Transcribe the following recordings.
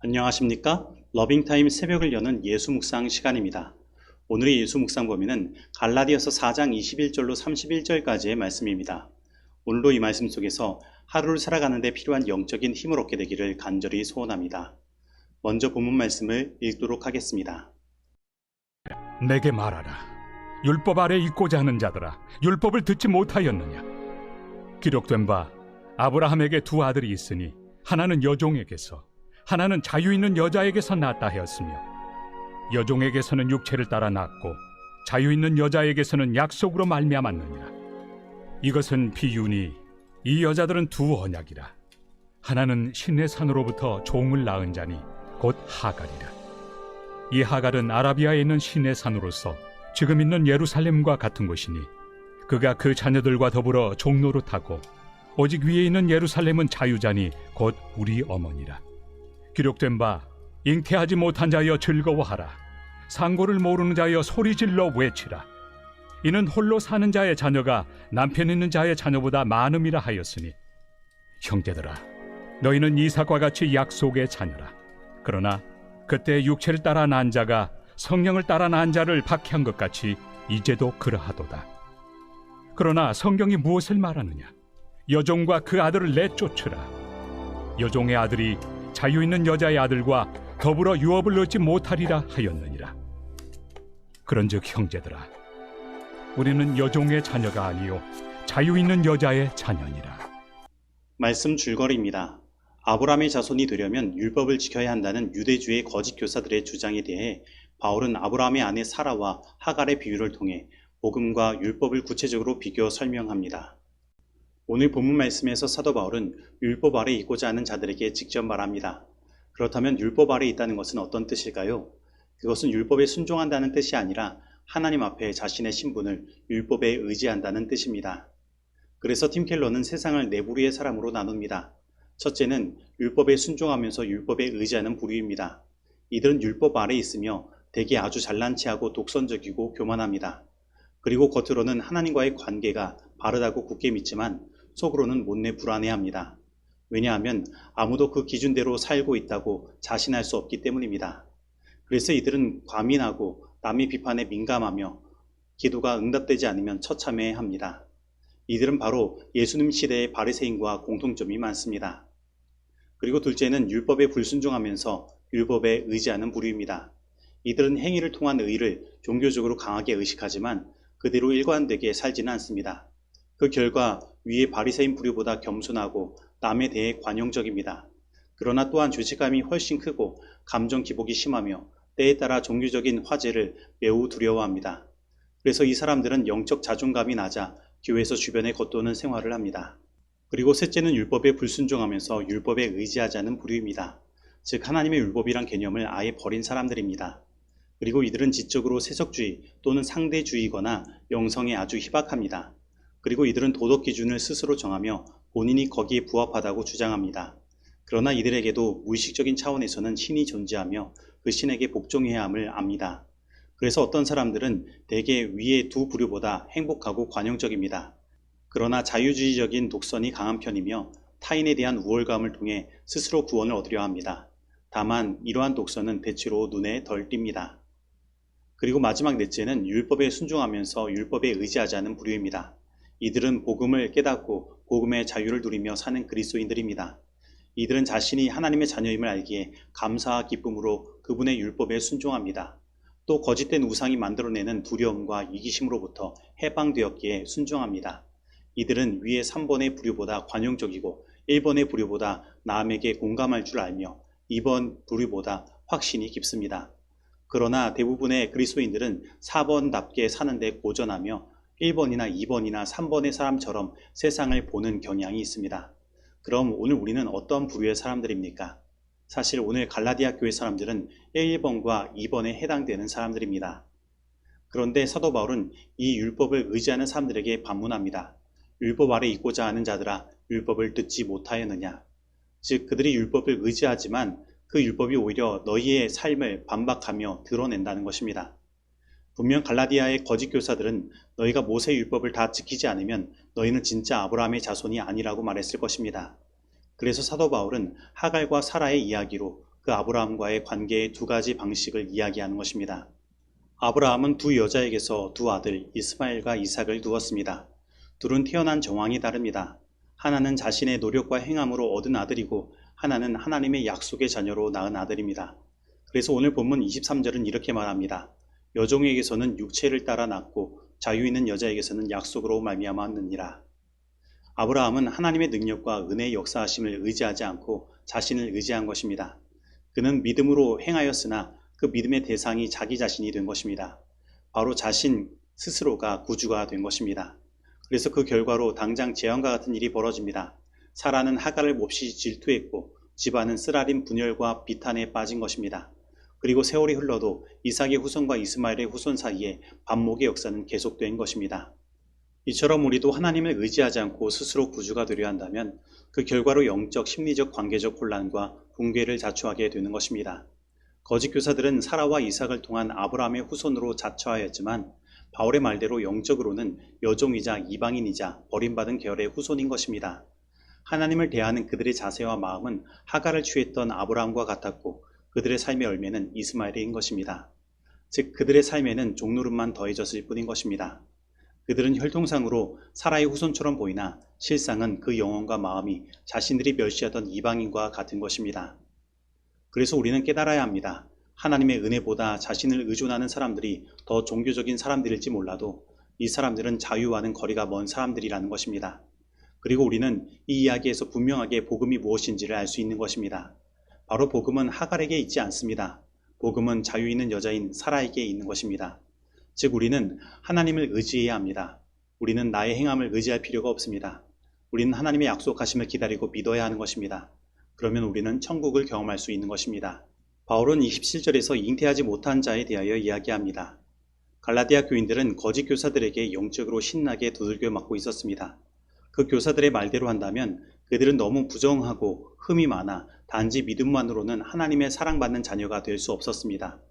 안녕하십니까? 러빙타임 새벽을 여는 예수 묵상 시간입니다. 오늘의 예수 묵상 범위는 갈라디아서 4장 21절로 31절까지의 말씀입니다. 오늘도 이 말씀 속에서 하루를 살아가는 데 필요한 영적인 힘을 얻게 되기를 간절히 소원합니다. 먼저 본문 말씀을 읽도록 하겠습니다. 내게 말하라. 율법 아래 있고자 하는 자들아, 율법을 듣지 못하였느냐? 기록된 바 아브라함에게 두 아들이 있으니 하나는 여종에게서 하나는 자유 있는 여자에게서 낳았다 하였으며, 여종에게서는 육체를 따라 낳고 자유 있는 여자에게서는 약속으로 말미암았느니라. 이것은 비유니 이 여자들은 두 언약이라. 하나는 신의 산으로부터 종을 낳은 자니 곧 하갈이라. 이 하갈은 아라비아에 있는 신의 산으로서 지금 있는 예루살렘과 같은 곳이니, 그가 그 자녀들과 더불어 종노릇하고 오직 위에 있는 예루살렘은 자유자니 곧 우리 어머니라. 기록된 바 잉태하지 못한 자여 즐거워하라. 상고를 모르는 자여 소리질러 외치라. 이는 홀로 사는 자의 자녀가 남편 있는 자의 자녀보다 많음이라 하였으니, 형제들아, 너희는 이삭과 같이 약속의 자녀라. 그러나 그때 육체를 따라 난 자가 성령을 따라 난 자를 박해한 것 같이 이제도 그러하도다. 그러나 성경이 무엇을 말하느냐? 여종과 그 아들을 내쫓으라. 여종의 아들이 자유 있는 여자의 아들과 더불어 유업을 얻지 못하리라 하였느니라. 그런즉 형제들아, 우리는 여종의 자녀가 아니요 자유 있는 여자의 자녀니라. 말씀 줄거리입니다. 아브라함의 자손이 되려면 율법을 지켜야 한다는 유대주의 거짓 교사들의 주장에 대해 바울은 아브라함의 아내 사라와 하갈의 비유를 통해 복음과 율법을 구체적으로 비교 설명합니다. 오늘 본문 말씀에서 사도 바울은 율법 아래 있고자 하는 자들에게 직접 말합니다. 그렇다면 율법 아래 있다는 것은 어떤 뜻일까요? 그것은 율법에 순종한다는 뜻이 아니라 하나님 앞에 자신의 신분을 율법에 의지한다는 뜻입니다. 그래서 팀 켈러는 세상을 네 부류의 사람으로 나눕니다. 첫째는 율법에 순종하면서 율법에 의지하는 부류입니다. 이들은 율법 아래 있으며 대개 아주 잘난 체하고 독선적이고 교만합니다. 그리고 겉으로는 하나님과의 관계가 바르다고 굳게 믿지만 속으로는 못내 불안해합니다. 왜냐하면 아무도 그 기준대로 살고 있다고 자신할 수 없기 때문입니다. 그래서 이들은 과민하고 남의 비판에 민감하며 기도가 응답되지 않으면 처참해합니다. 이들은 바로 예수님 시대의 바리새인과 공통점이 많습니다. 그리고 둘째는 율법에 불순종하면서 율법에 의지하는 부류입니다. 이들은 행위를 통한 의를 종교적으로 강하게 의식하지만 그대로 일관되게 살지는 않습니다. 그 결과 위의 바리새인 부류보다 겸손하고 남에 대해 관용적입니다. 그러나 또한 죄책감이 훨씬 크고 감정 기복이 심하며 때에 따라 종교적인 화제를 매우 두려워합니다. 그래서 이 사람들은 영적 자존감이 낮아 교회에서 주변에 겉도는 생활을 합니다. 그리고 셋째는 율법에 불순종하면서 율법에 의지하지 않는 부류입니다. 즉 하나님의 율법이란 개념을 아예 버린 사람들입니다. 그리고 이들은 지적으로 세속주의 또는 상대주의거나 영성에 아주 희박합니다. 그리고 이들은 도덕 기준을 스스로 정하며 본인이 거기에 부합하다고 주장합니다. 그러나 이들에게도 무의식적인 차원에서는 신이 존재하며 그 신에게 복종해야 함을 압니다. 그래서 어떤 사람들은 대개 위의 두 부류보다 행복하고 관용적입니다. 그러나 자유주의적인 독선이 강한 편이며 타인에 대한 우월감을 통해 스스로 구원을 얻으려 합니다. 다만 이러한 독선은 대체로 눈에 덜 띕니다. 그리고 마지막 넷째는 율법에 순종하면서 율법에 의지하지 않는 부류입니다. 이들은 복음을 깨닫고 복음의 자유를 누리며 사는 그리스도인들입니다. 이들은 자신이 하나님의 자녀임을 알기에 감사와 기쁨으로 그분의 율법에 순종합니다. 또 거짓된 우상이 만들어내는 두려움과 이기심으로부터 해방되었기에 순종합니다. 이들은 위의 3번의 부류보다 관용적이고 1번의 부류보다 남에게 공감할 줄 알며 2번 부류보다 확신이 깊습니다. 그러나 대부분의 그리스도인들은 4번답게 사는데 고전하며 1번이나 2번이나 3번의 사람처럼 세상을 보는 경향이 있습니다. 그럼 오늘 우리는 어떤 부류의 사람들입니까? 사실 오늘 갈라디아 교회 사람들은 1번과 2번에 해당되는 사람들입니다. 그런데 사도 바울은 이 율법을 의지하는 사람들에게 반문합니다. 율법 아래 있고자 하는 자들아, 율법을 듣지 못하였느냐? 즉 그들이 율법을 의지하지만 그 율법이 오히려 너희의 삶을 반박하며 드러낸다는 것입니다. 분명 갈라디아의 거짓 교사들은 너희가 모세 율법을 다 지키지 않으면 너희는 진짜 아브라함의 자손이 아니라고 말했을 것입니다. 그래서 사도 바울은 하갈과 사라의 이야기로 그 아브라함과의 관계의 두 가지 방식을 이야기하는 것입니다. 아브라함은 두 여자에게서 두 아들 이스마엘과 이삭을 두었습니다. 둘은 태어난 정황이 다릅니다. 하나는 자신의 노력과 행함으로 얻은 아들이고 하나는 하나님의 약속의 자녀로 낳은 아들입니다. 그래서 오늘 본문 23절은 이렇게 말합니다. 여종에게서는 육체를 따라 낳고 자유 있는 여자에게서는 약속으로 말미암았느니라. 아브라함은 하나님의 능력과 은혜의 역사하심을 의지하지 않고 자신을 의지한 것입니다. 그는 믿음으로 행하였으나 그 믿음의 대상이 자기 자신이 된 것입니다. 바로 자신 스스로가 구주가 된 것입니다. 그래서 그 결과로 당장 재앙과 같은 일이 벌어집니다. 사라는 하갈을 몹시 질투했고 집안은 쓰라린 분열과 비탄에 빠진 것입니다. 그리고 세월이 흘러도 이삭의 후손과 이스마엘의 후손 사이에 반목의 역사는 계속된 것입니다. 이처럼 우리도 하나님을 의지하지 않고 스스로 구주가 되려 한다면 그 결과로 영적, 심리적, 관계적 혼란과 붕괴를 자초하게 되는 것입니다. 거짓 교사들은 사라와 이삭을 통한 아브라함의 후손으로 자처하였지만 바울의 말대로 영적으로는 여종이자 이방인이자 버림받은 계열의 후손인 것입니다. 하나님을 대하는 그들의 자세와 마음은 하갈을 취했던 아브라함과 같았고 그들의 삶의 열매는 이스마엘인 것입니다. 즉 그들의 삶에는 종노릇만 더해졌을 뿐인 것입니다. 그들은 혈통상으로 사라의 후손처럼 보이나 실상은 그 영혼과 마음이 자신들이 멸시하던 이방인과 같은 것입니다. 그래서 우리는 깨달아야 합니다. 하나님의 은혜보다 자신을 의존하는 사람들이 더 종교적인 사람들일지 몰라도 이 사람들은 자유와는 거리가 먼 사람들이라는 것입니다. 그리고 우리는 이 이야기에서 분명하게 복음이 무엇인지를 알 수 있는 것입니다. 바로 복음은 하갈에게 있지 않습니다. 복음은 자유 있는 여자인 사라에게 있는 것입니다. 즉 우리는 하나님을 의지해야 합니다. 우리는 나의 행함을 의지할 필요가 없습니다. 우리는 하나님의 약속하심을 기다리고 믿어야 하는 것입니다. 그러면 우리는 천국을 경험할 수 있는 것입니다. 바울은 27절에서 잉태하지 못한 자에 대하여 이야기합니다. 갈라디아 교인들은 거짓 교사들에게 영적으로 신나게 두들겨 맞고 있었습니다. 그 교사들의 말대로 한다면 그들은 너무 부정하고 흠이 많아 단지 믿음만으로는 하나님의 사랑받는 자녀가 될 수 없었습니다.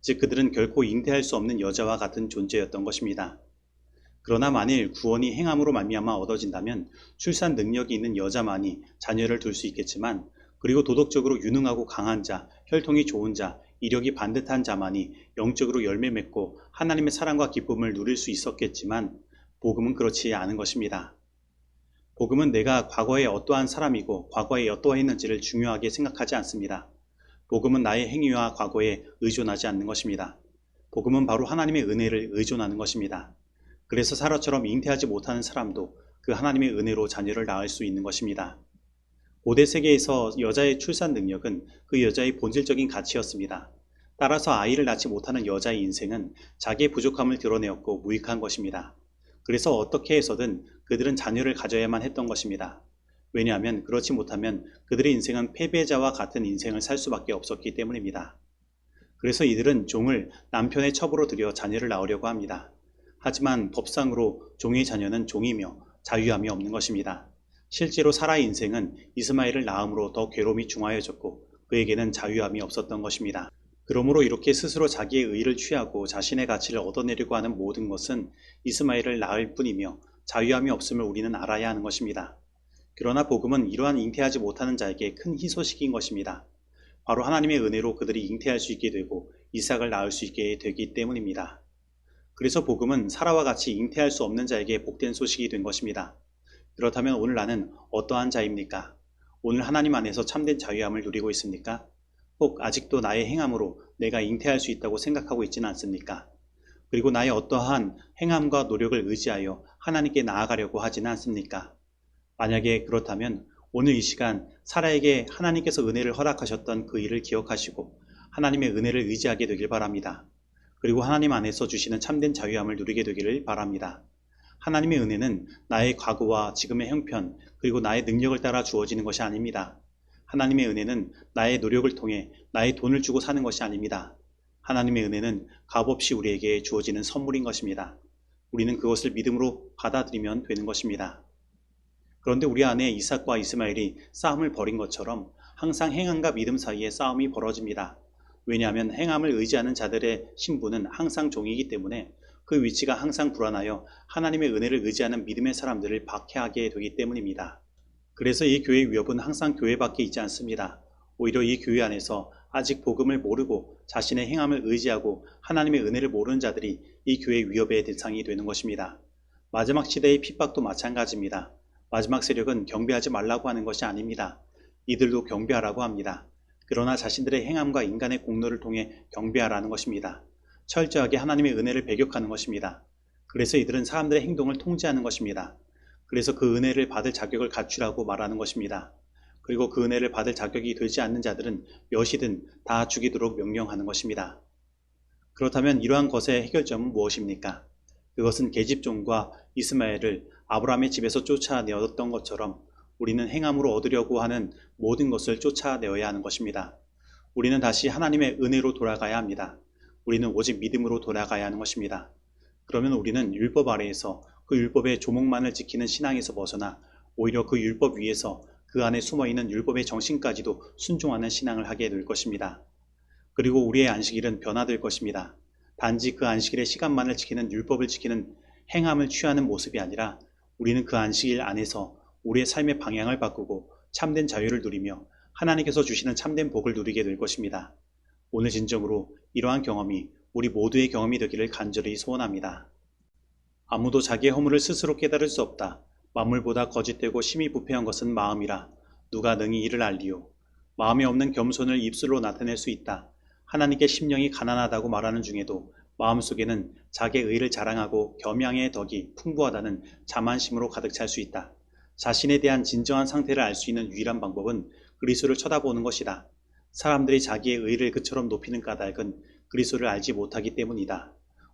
즉 그들은 결코 잉태할 수 없는 여자와 같은 존재였던 것입니다. 그러나 만일 구원이 행함으로 말미암아 얻어진다면 출산 능력이 있는 여자만이 자녀를 둘 수 있겠지만 그리고 도덕적으로 유능하고 강한 자, 혈통이 좋은 자, 이력이 반듯한 자만이 영적으로 열매 맺고 하나님의 사랑과 기쁨을 누릴 수 있었겠지만 복음은 그렇지 않은 것입니다. 복음은 내가 과거에 어떠한 사람이고 과거에 어떠했는지를 중요하게 생각하지 않습니다. 복음은 나의 행위와 과거에 의존하지 않는 것입니다. 복음은 바로 하나님의 은혜를 의존하는 것입니다. 그래서 사라처럼 잉태하지 못하는 사람도 그 하나님의 은혜로 자녀를 낳을 수 있는 것입니다. 고대 세계에서 여자의 출산 능력은 그 여자의 본질적인 가치였습니다. 따라서 아이를 낳지 못하는 여자의 인생은 자기의 부족함을 드러내었고 무익한 것입니다. 그래서 어떻게 해서든 그들은 자녀를 가져야만 했던 것입니다. 왜냐하면 그렇지 못하면 그들의 인생은 패배자와 같은 인생을 살 수밖에 없었기 때문입니다. 그래서 이들은 종을 남편의 첩으로 들여 자녀를 낳으려고 합니다. 하지만 법상으로 종의 자녀는 종이며 자유함이 없는 것입니다. 실제로 사라의 인생은 이스마엘을 낳음으로 더 괴로움이 중하여졌고 그에게는 자유함이 없었던 것입니다. 그러므로 이렇게 스스로 자기의 의의를 취하고 자신의 가치를 얻어내려고 하는 모든 것은 이스마엘을 낳을 뿐이며 자유함이 없음을 우리는 알아야 하는 것입니다. 그러나 복음은 이러한 잉태하지 못하는 자에게 큰 희소식인 것입니다. 바로 하나님의 은혜로 그들이 잉태할 수 있게 되고 이삭을 낳을 수 있게 되기 때문입니다. 그래서 복음은 사라와 같이 잉태할 수 없는 자에게 복된 소식이 된 것입니다. 그렇다면 오늘 나는 어떠한 자입니까? 오늘 하나님 안에서 참된 자유함을 누리고 있습니까? 혹 아직도 나의 행함으로 내가 잉태할 수 있다고 생각하고 있지는 않습니까? 그리고 나의 어떠한 행함과 노력을 의지하여 하나님께 나아가려고 하지는 않습니까? 만약에 그렇다면 오늘 이 시간 사라에게 하나님께서 은혜를 허락하셨던 그 일을 기억하시고 하나님의 은혜를 의지하게 되길 바랍니다. 그리고 하나님 안에서 주시는 참된 자유함을 누리게 되기를 바랍니다. 하나님의 은혜는 나의 과거와 지금의 형편 그리고 나의 능력을 따라 주어지는 것이 아닙니다. 하나님의 은혜는 나의 노력을 통해 나의 돈을 주고 사는 것이 아닙니다. 하나님의 은혜는 값없이 우리에게 주어지는 선물인 것입니다. 우리는 그것을 믿음으로 받아들이면 되는 것입니다. 그런데 우리 안에 이삭과 이스마엘이 싸움을 벌인 것처럼 항상 행함과 믿음 사이에 싸움이 벌어집니다. 왜냐하면 행함을 의지하는 자들의 신분은 항상 종이기 때문에 그 위치가 항상 불안하여 하나님의 은혜를 의지하는 믿음의 사람들을 박해하게 되기 때문입니다. 그래서 이 교회의 위협은 항상 교회 밖에 있지 않습니다. 오히려 이 교회 안에서 아직 복음을 모르고 자신의 행함을 의지하고 하나님의 은혜를 모르는 자들이 이 교회의 위협의 대상이 되는 것입니다. 마지막 시대의 핍박도 마찬가지입니다. 마지막 세력은 경배하지 말라고 하는 것이 아닙니다. 이들도 경배하라고 합니다. 그러나 자신들의 행함과 인간의 공로를 통해 경배하라는 것입니다. 철저하게 하나님의 은혜를 배격하는 것입니다. 그래서 이들은 사람들의 행동을 통제하는 것입니다. 그래서 그 은혜를 받을 자격을 갖추라고 말하는 것입니다. 그리고 그 은혜를 받을 자격이 되지 않는 자들은 몇이든 다 죽이도록 명령하는 것입니다. 그렇다면 이러한 것의 해결점은 무엇입니까? 그것은 계집종과 이스마엘을 아브라함의 집에서 쫓아내었던 것처럼 우리는 행함으로 얻으려고 하는 모든 것을 쫓아내어야 하는 것입니다. 우리는 다시 하나님의 은혜로 돌아가야 합니다. 우리는 오직 믿음으로 돌아가야 하는 것입니다. 그러면 우리는 율법 아래에서 그 율법의 조목만을 지키는 신앙에서 벗어나 오히려 그 율법 위에서 그 안에 숨어있는 율법의 정신까지도 순종하는 신앙을 하게 될 것입니다. 그리고 우리의 안식일은 변화될 것입니다. 단지 그 안식일의 시간만을 지키는 율법을 지키는 행함을 취하는 모습이 아니라 우리는 그 안식일 안에서 우리의 삶의 방향을 바꾸고 참된 자유를 누리며 하나님께서 주시는 참된 복을 누리게 될 것입니다. 오늘 진정으로 이러한 경험이 우리 모두의 경험이 되기를 간절히 소원합니다. 아무도 자기의 허물을 스스로 깨달을 수 없다. 만물보다 거짓되고 심히 부패한 것은 마음이라. 누가 능히 이를 알리요. 마음에 없는 겸손을 입술로 나타낼 수 있다. 하나님께 심령이 가난하다고 말하는 중에도 마음속에는 자기의 의를 자랑하고 겸양의 덕이 풍부하다는 자만심으로 가득 찰 수 있다. 자신에 대한 진정한 상태를 알 수 있는 유일한 방법은 그리스도를 쳐다보는 것이다. 사람들이 자기의 의를 그처럼 높이는 까닭은 그리스도를 알지 못하기 때문이다.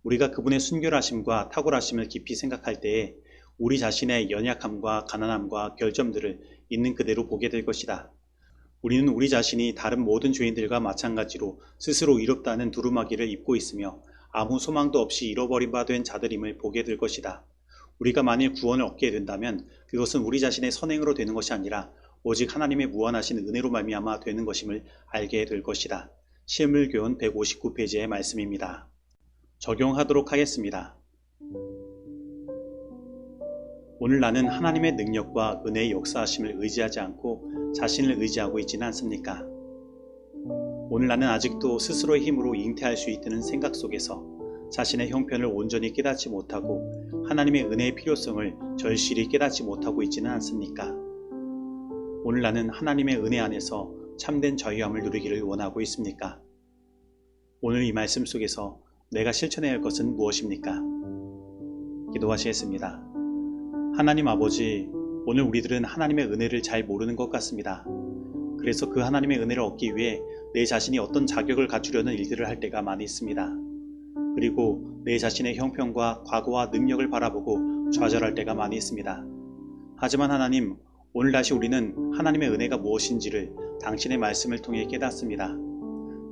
우리가 그분의 순결하심과 탁월하심을 깊이 생각할 때에 우리 자신의 연약함과 가난함과 결점들을 있는 그대로 보게 될 것이다. 우리는 우리 자신이 다른 모든 죄인들과 마찬가지로 스스로 이롭다는 두루마기를 입고 있으며 아무 소망도 없이 잃어버린 바 된 자들임을 보게 될 것이다. 우리가 만일 구원을 얻게 된다면 그것은 우리 자신의 선행으로 되는 것이 아니라 오직 하나님의 무한하신 은혜로 말미암아 되는 것임을 알게 될 것이다. 실물교훈 159페이지의 말씀입니다. 적용하도록 하겠습니다. 오늘 나는 하나님의 능력과 은혜의 역사하심을 의지하지 않고 자신을 의지하고 있지는 않습니까? 오늘 나는 아직도 스스로의 힘으로 잉태할 수 있다는 생각 속에서 자신의 형편을 온전히 깨닫지 못하고 하나님의 은혜의 필요성을 절실히 깨닫지 못하고 있지는 않습니까? 오늘 나는 하나님의 은혜 안에서 참된 자유함을 누리기를 원하고 있습니까? 오늘 이 말씀 속에서 내가 실천해야 할 것은 무엇입니까? 기도하시겠습니다. 하나님 아버지, 오늘 우리들은 하나님의 은혜를 잘 모르는 것 같습니다. 그래서 그 하나님의 은혜를 얻기 위해 내 자신이 어떤 자격을 갖추려는 일들을 할 때가 많이 있습니다. 그리고 내 자신의 형편과 과거와 능력을 바라보고 좌절할 때가 많이 있습니다. 하지만 하나님, 오늘 다시 우리는 하나님의 은혜가 무엇인지를 당신의 말씀을 통해 깨닫습니다.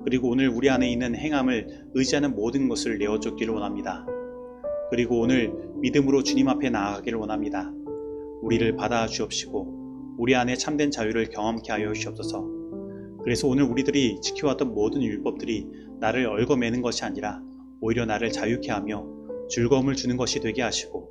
그리고 오늘 우리 안에 있는 행함을 의지하는 모든 것을 내어쫓기를 원합니다. 그리고 오늘 믿음으로 주님 앞에 나아가기를 원합니다. 우리를 받아 주옵시고 우리 안에 참된 자유를 경험케 하여 주옵소서. 그래서 오늘 우리들이 지켜왔던 모든 율법들이 나를 얽어매는 것이 아니라 오히려 나를 자유케 하며 즐거움을 주는 것이 되게 하시고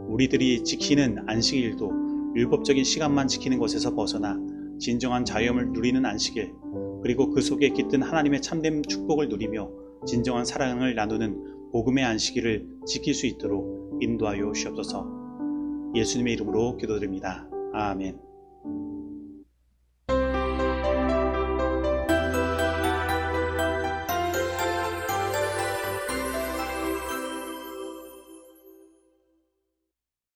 우리들이 지키는 안식일도 율법적인 시간만 지키는 것에서 벗어나 진정한 자유함을 누리는 안식일, 그리고 그 속에 깃든 하나님의 참된 축복을 누리며 진정한 사랑을 나누는 복음의 안식일을 지킬 수 있도록 인도하여 주옵소서. 예수님의 이름으로 기도드립니다. 아멘.